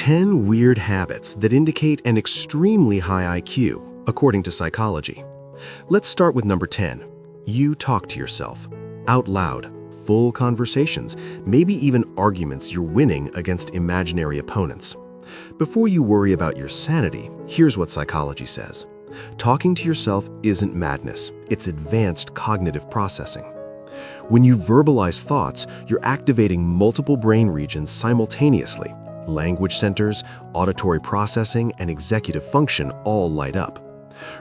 10 weird habits that indicate an extremely high IQ, according to psychology. Let's start with number 10. You talk to yourself. Out loud, full conversations, maybe even arguments you're winning against imaginary opponents. Before you worry about your sanity, here's what psychology says. Talking to yourself isn't madness, it's advanced cognitive processing. When you verbalize thoughts, you're activating multiple brain regions simultaneously. Language centers, auditory processing, and executive function all light up.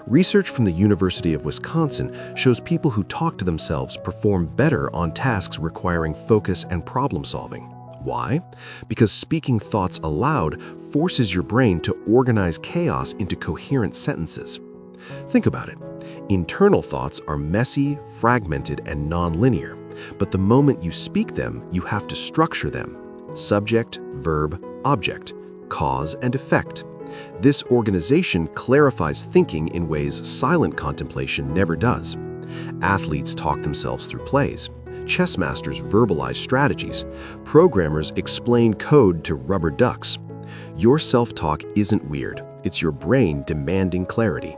Research from the University of Wisconsin shows people who talk to themselves perform better on tasks requiring focus and problem solving. Why? Because speaking thoughts aloud forces your brain to organize chaos into coherent sentences. Think about it. Internal thoughts are messy, fragmented, and non-linear, but the moment you speak them, you have to structure them. Subject, verb, object, cause and effect. This organization clarifies thinking in ways silent contemplation never does. Athletes talk themselves through plays. Chess masters verbalize strategies. Programmers explain code to rubber ducks. Your self-talk isn't weird. It's your brain demanding clarity.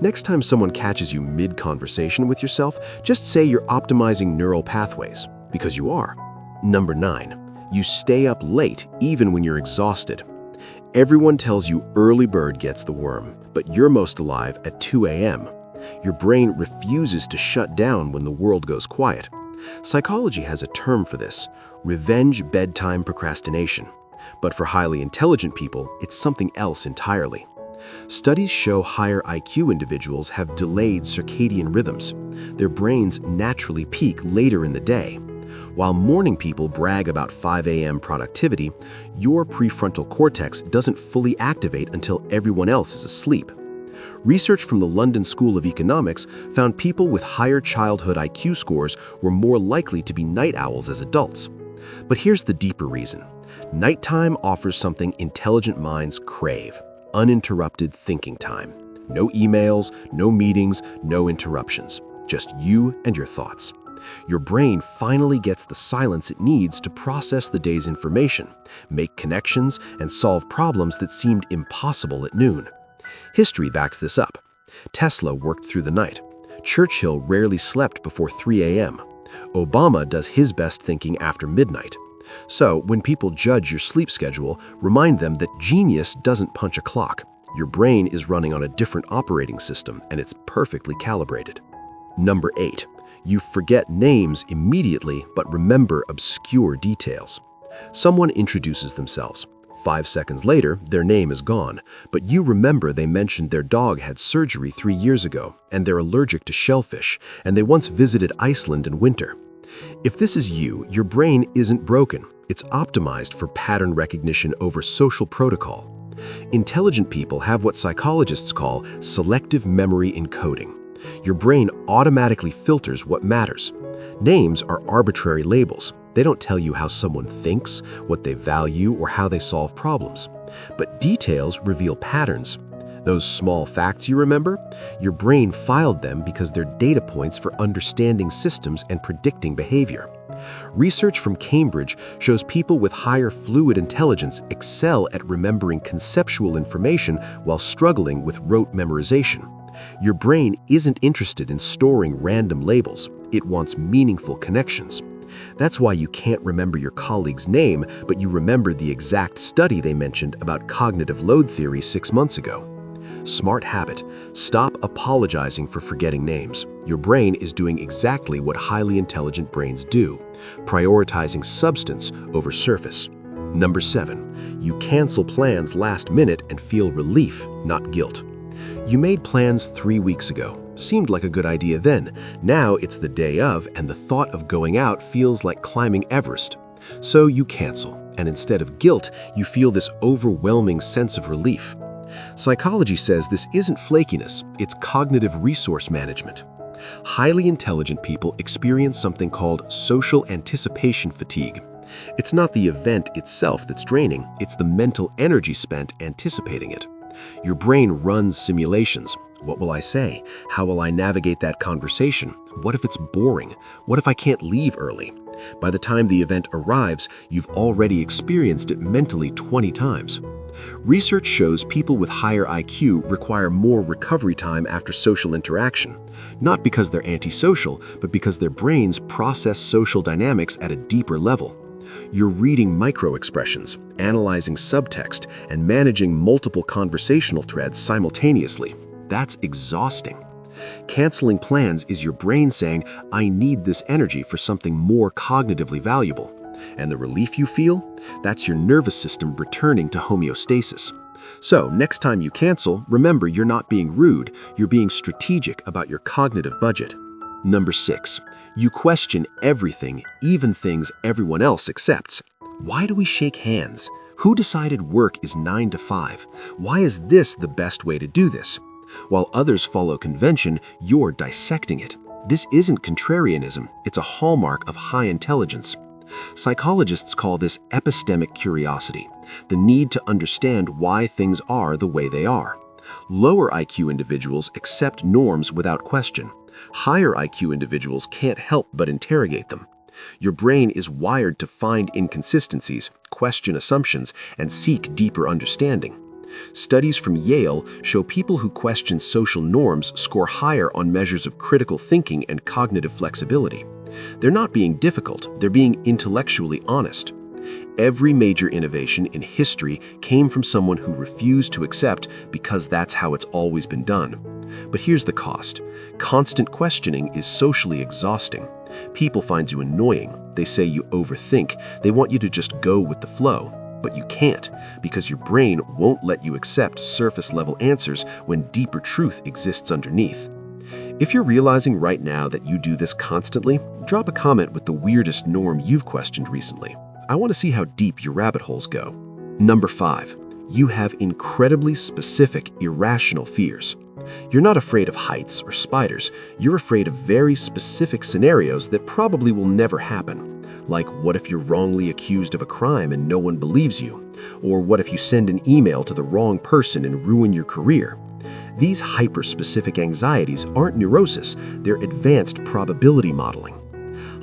Next time someone catches you mid-conversation with yourself, just say you're optimizing neural pathways, because you are. Number 9. You stay up late even when you're exhausted. Everyone tells you early bird gets the worm, but you're most alive at 2 a.m. Your brain refuses to shut down when the world goes quiet. Psychology has a term for this: revenge bedtime procrastination. But for highly intelligent people, it's something else entirely. Studies show higher IQ individuals have delayed circadian rhythms. Their brains naturally peak later in the day. While morning people brag about 5 a.m. productivity, your prefrontal cortex doesn't fully activate until everyone else is asleep. Research from the London School of Economics found people with higher childhood IQ scores were more likely to be night owls as adults. But here's the deeper reason. Nighttime offers something intelligent minds crave: uninterrupted thinking time. No emails, no meetings, no interruptions. Just you and your thoughts. Your brain finally gets the silence it needs to process the day's information, make connections, and solve problems that seemed impossible at noon. History backs this up. Tesla worked through the night. Churchill rarely slept before 3 a.m. Obama does his best thinking after midnight. So, when people judge your sleep schedule, remind them that genius doesn't punch a clock. Your brain is running on a different operating system, and it's perfectly calibrated. Number 8. You forget names immediately but remember obscure details. Someone introduces themselves. 5 seconds later, their name is gone, but you remember they mentioned their dog had surgery 3 years ago, and they're allergic to shellfish, and they once visited Iceland in winter. If this is you, your brain isn't broken. It's optimized for pattern recognition over social protocol. Intelligent people have what psychologists call selective memory encoding. Your brain automatically filters what matters. Names are arbitrary labels. They don't tell you how someone thinks, what they value, or how they solve problems. But details reveal patterns. Those small facts you remember, your brain filed them because they're data points for understanding systems and predicting behavior. Research from Cambridge shows people with higher fluid intelligence excel at remembering conceptual information while struggling with rote memorization. Your brain isn't interested in storing random labels. It wants meaningful connections. That's why you can't remember your colleague's name, but you remember the exact study they mentioned about cognitive load theory 6 months ago. Smart habit. Stop apologizing for forgetting names. Your brain is doing exactly what highly intelligent brains do, prioritizing substance over surface. Number 7. You cancel plans last minute and feel relief, not guilt. You made plans 3 weeks ago. Seemed like a good idea then. Now it's the day of, and the thought of going out feels like climbing Everest. So you cancel, and instead of guilt, you feel this overwhelming sense of relief. Psychology says this isn't flakiness, it's cognitive resource management. Highly intelligent people experience something called social anticipation fatigue. It's not the event itself that's draining, it's the mental energy spent anticipating it. Your brain runs simulations. What will I say? How will I navigate that conversation? What if it's boring? What if I can't leave early? By the time the event arrives, you've already experienced it mentally 20 times. Research shows people with higher IQ require more recovery time after social interaction, not because they're antisocial, but because their brains process social dynamics at a deeper level. You're reading micro-expressions, analyzing subtext, and managing multiple conversational threads simultaneously. That's exhausting. Canceling plans is your brain saying, I need this energy for something more cognitively valuable. And the relief you feel? That's your nervous system returning to homeostasis. So, next time you cancel, remember you're not being rude, you're being strategic about your cognitive budget. Number 6. You question everything, even things everyone else accepts. Why do we shake hands? Who decided work is 9 to 5? Why is this the best way to do this? While others follow convention, you're dissecting it. This isn't contrarianism, it's a hallmark of high intelligence. Psychologists call this epistemic curiosity, the need to understand why things are the way they are. Lower IQ individuals accept norms without question. Higher IQ individuals can't help but interrogate them. Your brain is wired to find inconsistencies, question assumptions, and seek deeper understanding. Studies from Yale show people who question social norms score higher on measures of critical thinking and cognitive flexibility. They're not being difficult, they're being intellectually honest. Every major innovation in history came from someone who refused to accept because that's how it's always been done. But here's the cost. Constant questioning is socially exhausting. People find you annoying. They say you overthink. They want you to just go with the flow. But you can't, because your brain won't let you accept surface-level answers when deeper truth exists underneath. If you're realizing right now that you do this constantly, drop a comment with the weirdest norm you've questioned recently. I want to see how deep your rabbit holes go. Number 5. You have incredibly specific, irrational fears. You're not afraid of heights or spiders. You're afraid of very specific scenarios that probably will never happen. Like, what if you're wrongly accused of a crime and no one believes you? Or what if you send an email to the wrong person and ruin your career? These hyper-specific anxieties aren't neurosis, they're advanced probability modeling.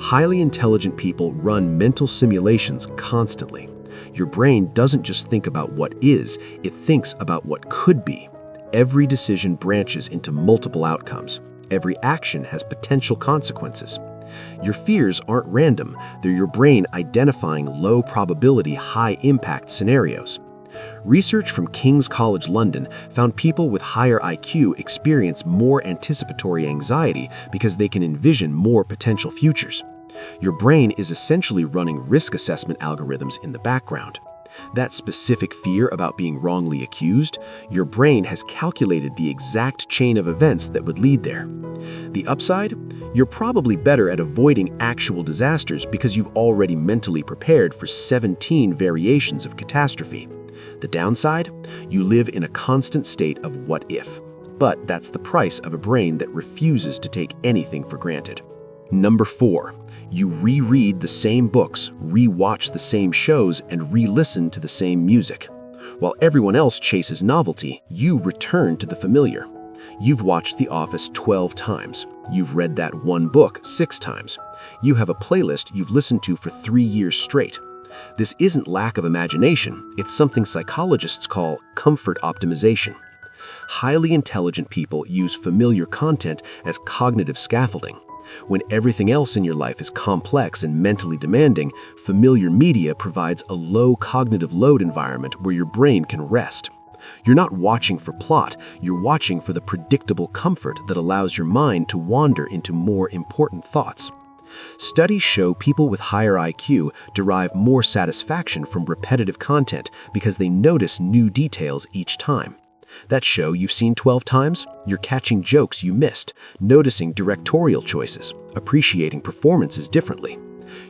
Highly intelligent people run mental simulations constantly. Your brain doesn't just think about what is, it thinks about what could be. Every decision branches into multiple outcomes. Every action has potential consequences. Your fears aren't random, they're your brain identifying low-probability, high-impact scenarios. Research from King's College London found people with higher IQ experience more anticipatory anxiety because they can envision more potential futures. Your brain is essentially running risk assessment algorithms in the background. That specific fear about being wrongly accused, your brain has calculated the exact chain of events that would lead there. The upside? You're probably better at avoiding actual disasters because you've already mentally prepared for 17 variations of catastrophe. The downside? You live in a constant state of what if. But that's the price of a brain that refuses to take anything for granted. Number 4. You reread the same books, rewatch the same shows, and re-listen to the same music. While everyone else chases novelty, you return to the familiar. You've watched The Office 12 times. You've read that one book 6 times. You have a playlist you've listened to for 3 years straight. This isn't lack of imagination, it's something psychologists call comfort optimization. Highly intelligent people use familiar content as cognitive scaffolding. When everything else in your life is complex and mentally demanding, familiar media provides a low cognitive load environment where your brain can rest. You're not watching for plot, you're watching for the predictable comfort that allows your mind to wander into more important thoughts. Studies show people with higher IQ derive more satisfaction from repetitive content because they notice new details each time. That show you've seen 12 times, you're catching jokes you missed, noticing directorial choices, appreciating performances differently.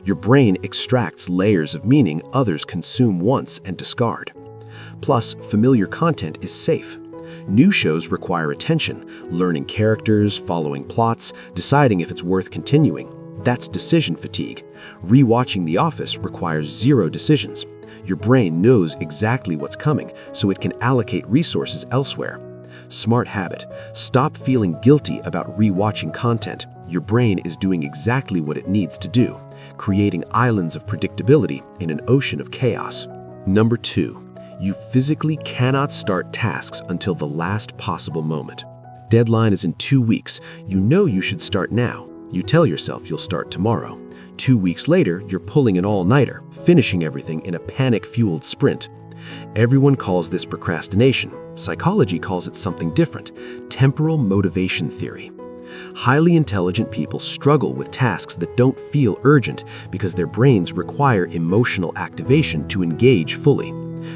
Your brain extracts layers of meaning others consume once and discard. Plus, familiar content is safe. New shows require attention, learning characters, following plots, deciding if it's worth continuing. That's decision fatigue. Rewatching The Office requires 0 decisions. Your brain knows exactly what's coming, so it can allocate resources elsewhere. Smart habit. Stop feeling guilty about rewatching content. Your brain is doing exactly what it needs to do. creating islands of predictability in an ocean of chaos. Number 2, you physically cannot start tasks until the last possible moment. Deadline is in 2 weeks. You know you should start now. You tell yourself you'll start tomorrow. 2 weeks later, you're pulling an all-nighter, finishing everything in a panic-fueled sprint. Everyone calls this procrastination. Psychology calls it something different: temporal motivation theory. Highly intelligent people struggle with tasks that don't feel urgent because their brains require emotional activation to engage fully.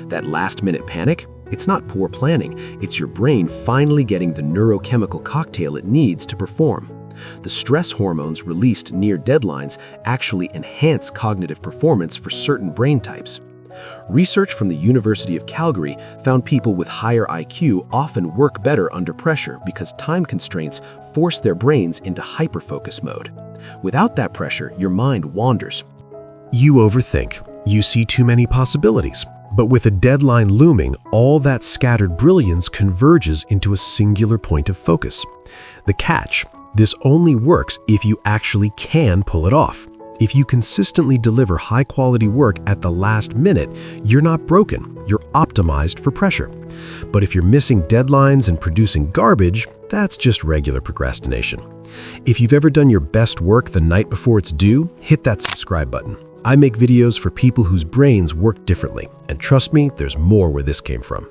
That last-minute panic? It's not poor planning, it's your brain finally getting the neurochemical cocktail it needs to perform. The stress hormones released near deadlines actually enhance cognitive performance for certain brain types. Research from the University of Calgary found people with higher IQ often work better under pressure because time constraints force their brains into hyperfocus mode. Without that pressure, your mind wanders. You overthink. You see too many possibilities. But with a deadline looming, all that scattered brilliance converges into a singular point of focus. The catch: this only works if you actually can pull it off. If you consistently deliver high-quality work at the last minute, you're not broken, you're optimized for pressure. But if you're missing deadlines and producing garbage, that's just regular procrastination. If you've ever done your best work the night before it's due, hit that subscribe button. I make videos for people whose brains work differently, and trust me, there's more where this came from.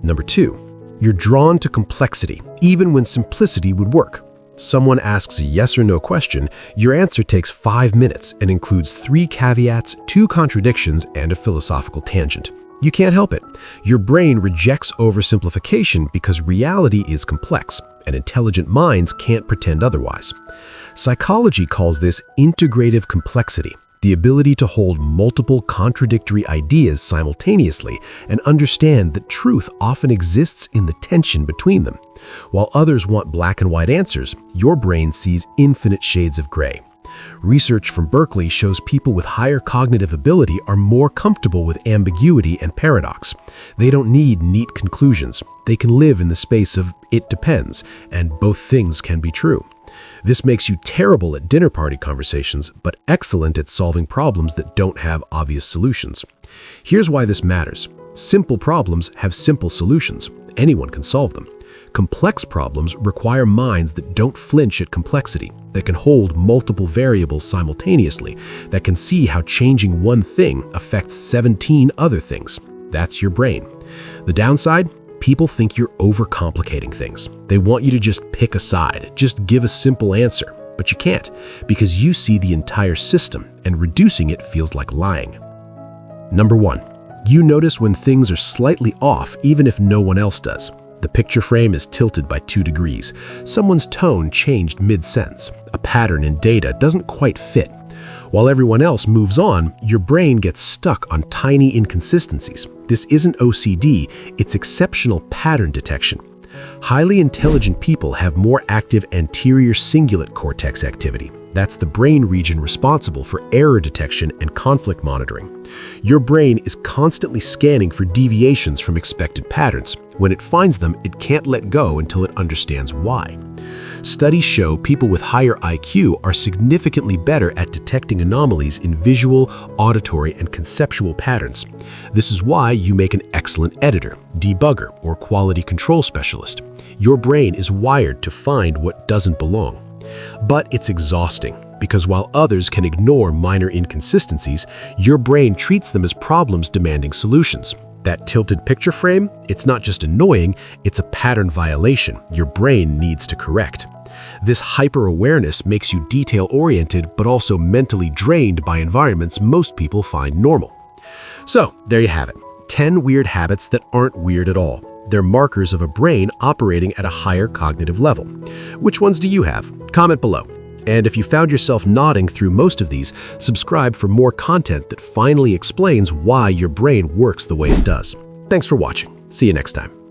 Number 2, you're drawn to complexity, even when simplicity would work. Someone asks a yes or no question, your answer takes 5 minutes and includes 3 caveats, 2 contradictions, and a philosophical tangent. You can't help it. Your brain rejects oversimplification because reality is complex, and intelligent minds can't pretend otherwise. Psychology calls this integrative complexity, the ability to hold multiple contradictory ideas simultaneously and understand that truth often exists in the tension between them. While others want black and white answers, your brain sees infinite shades of gray. Research from Berkeley shows people with higher cognitive ability are more comfortable with ambiguity and paradox. They don't need neat conclusions. They can live in the space of "it depends," and both things can be true. This makes you terrible at dinner party conversations, but excellent at solving problems that don't have obvious solutions. Here's why this matters. Simple problems have simple solutions. Anyone can solve them. Complex problems require minds that don't flinch at complexity, that can hold multiple variables simultaneously, that can see how changing one thing affects 17 other things. That's your brain. The downside? People think you're overcomplicating things. They want you to just pick a side, just give a simple answer. But you can't, because you see the entire system, and reducing it feels like lying. Number 1, you notice when things are slightly off even if no one else does. The picture frame is tilted by 2 degrees. Someone's tone changed mid-sentence. A pattern in data doesn't quite fit. While everyone else moves on, your brain gets stuck on tiny inconsistencies. This isn't OCD, it's exceptional pattern detection. Highly intelligent people have more active anterior cingulate cortex activity. That's the brain region responsible for error detection and conflict monitoring. Your brain is constantly scanning for deviations from expected patterns. When it finds them, it can't let go until it understands why. Studies show people with higher IQ are significantly better at detecting anomalies in visual, auditory, and conceptual patterns. This is why you make an excellent editor, debugger, or quality control specialist. Your brain is wired to find what doesn't belong. But it's exhausting, because while others can ignore minor inconsistencies, your brain treats them as problems demanding solutions. That tilted picture frame, it's not just annoying, it's a pattern violation your brain needs to correct. This hyper-awareness makes you detail-oriented but also mentally drained by environments most people find normal. So, there you have it. 10 weird habits that aren't weird at all. They're markers of a brain operating at a higher cognitive level. Which ones do you have? Comment below. And if you found yourself nodding through most of these, subscribe for more content that finally explains why your brain works the way it does. Thanks for watching. See you next time.